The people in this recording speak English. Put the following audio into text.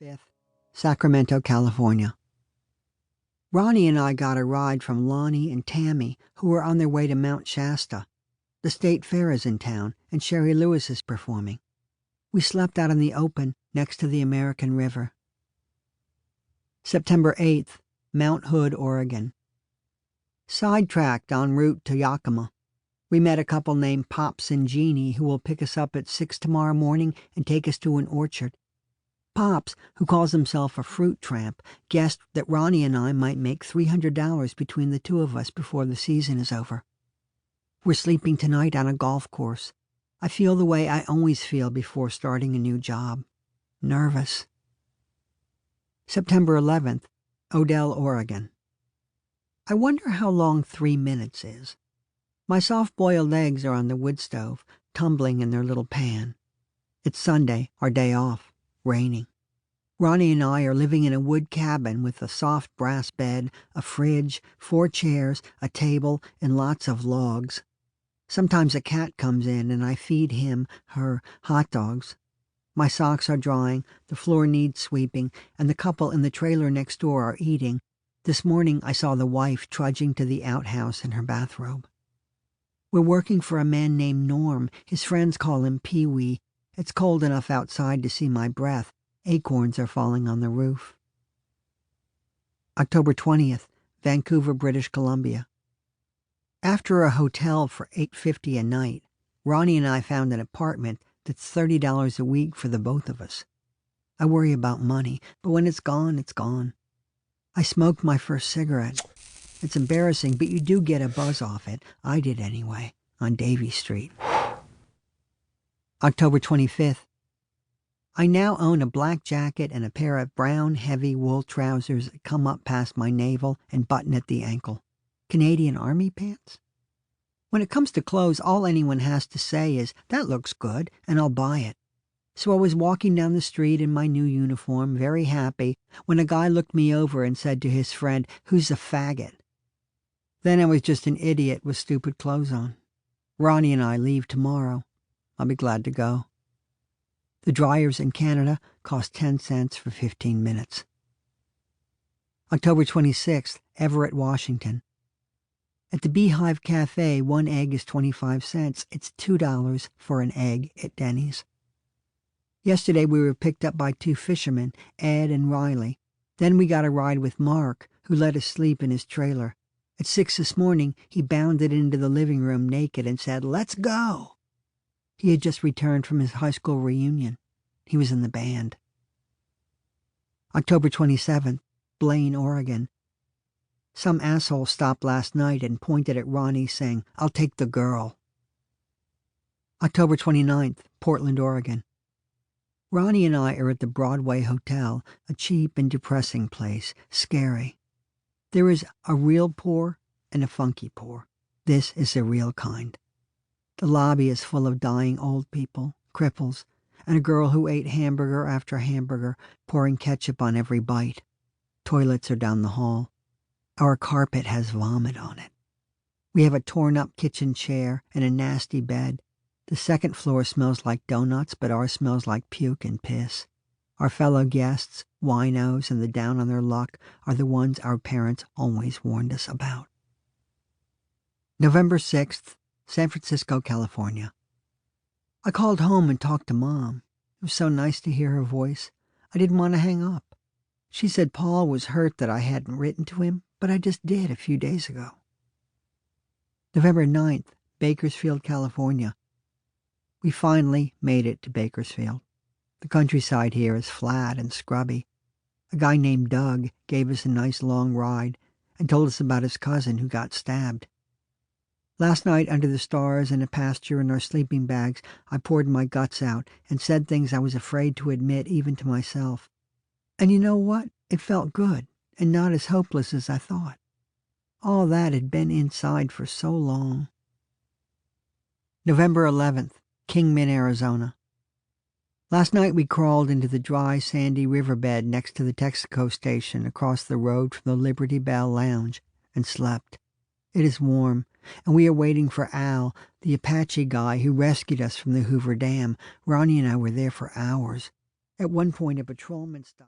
5th, Sacramento, California. Ronnie and I got a ride from Lonnie and Tammy, who were on their way to Mount Shasta. The state fair is in town, and Sherry Lewis is performing. We slept out in the open next to the American River. September 8th, Mount Hood, Oregon. Sidetracked en route to Yakima. We met a couple named Pops and Jeannie who will pick us up at 6 tomorrow morning and take us to an orchard. Pops, who calls himself a fruit tramp, guessed that Ronnie and I might make $300 between the two of us before the season is over. We're sleeping tonight on a golf course. I feel the way I always feel before starting a new job. Nervous. September 11th, Odell, Oregon. I wonder how long 3 minutes is. My soft-boiled eggs are on the wood stove, tumbling in their little pan. It's Sunday, our day off, raining. Ronnie and I are living in a wood cabin with a soft brass bed, a fridge, 4 chairs, a table, and lots of logs. Sometimes a cat comes in and I feed him, her, hot dogs. My socks are drying, the floor needs sweeping, and the couple in the trailer next door are eating. This morning I saw the wife trudging to the outhouse in her bathrobe. We're working for a man named Norm. His friends call him Pee-wee. It's cold enough outside to see my breath. Acorns are falling on the roof. October 20th, Vancouver, British Columbia. After a hotel for $8.50 a night, Ronnie and I found an apartment that's $30 a week for the both of us. I worry about money, but when it's gone, it's gone. I smoked my first cigarette. It's embarrassing, but you do get a buzz off it. I did anyway, on Davie Street. October 25th. I now own a black jacket and a pair of brown, heavy wool trousers that come up past my navel and button at the ankle. Canadian Army pants? When it comes to clothes, all anyone has to say is, "That looks good," and I'll buy it. So I was walking down the street in my new uniform, very happy, when a guy looked me over and said to his friend, "Who's a faggot?" Then I was just an idiot with stupid clothes on. Ronnie and I leave tomorrow. I'll be glad to go. The dryers in Canada cost 10 cents for 15 minutes. October 26th, Everett, Washington. At the Beehive Cafe, 1 egg is 25 cents. It's $2 for an egg at Denny's. Yesterday we were picked up by 2 fishermen, Ed and Riley. Then we got a ride with Mark, who let us sleep in his trailer. At 6 this morning, he bounded into the living room naked and said, "Let's go." He had just returned from his high school reunion. He was in the band. October 27th, Blaine, Oregon. Some asshole stopped last night and pointed at Ronnie saying, "I'll take the girl." October 29th, Portland, Oregon. Ronnie and I are at the Broadway Hotel, a cheap and depressing place, scary. There is a real poor and a funky poor. This is the real kind. The lobby is full of dying old people, cripples, and a girl who ate hamburger after hamburger, pouring ketchup on every bite. Toilets are down the hall. Our carpet has vomit on it. We have a torn-up kitchen chair and a nasty bed. The second floor smells like donuts, but ours smells like puke and piss. Our fellow guests, winos and the down on their luck, are the ones our parents always warned us about. November 6th, San Francisco, California. I called home and talked to Mom. It was so nice to hear her voice. I didn't want to hang up. She said Paul was hurt that I hadn't written to him, but I just did a few days ago. November 9th, Bakersfield, California. We finally made it to Bakersfield. The countryside here is flat and scrubby. A guy named Doug gave us a nice long ride and told us about his cousin who got stabbed. Last night, under the stars in a pasture in our sleeping bags, I poured my guts out and said things I was afraid to admit even to myself. And you know what? It felt good and not as hopeless as I thought. All that had been inside for so long. November 11th, Kingman, Arizona. Last night we crawled into the dry, sandy riverbed next to the Texaco station across the road from the Liberty Bell Lounge and slept. It is warm, and we are waiting for Al, the Apache guy who rescued us from the Hoover Dam. Ronnie and I were there for hours. At one point, a patrolman stopped.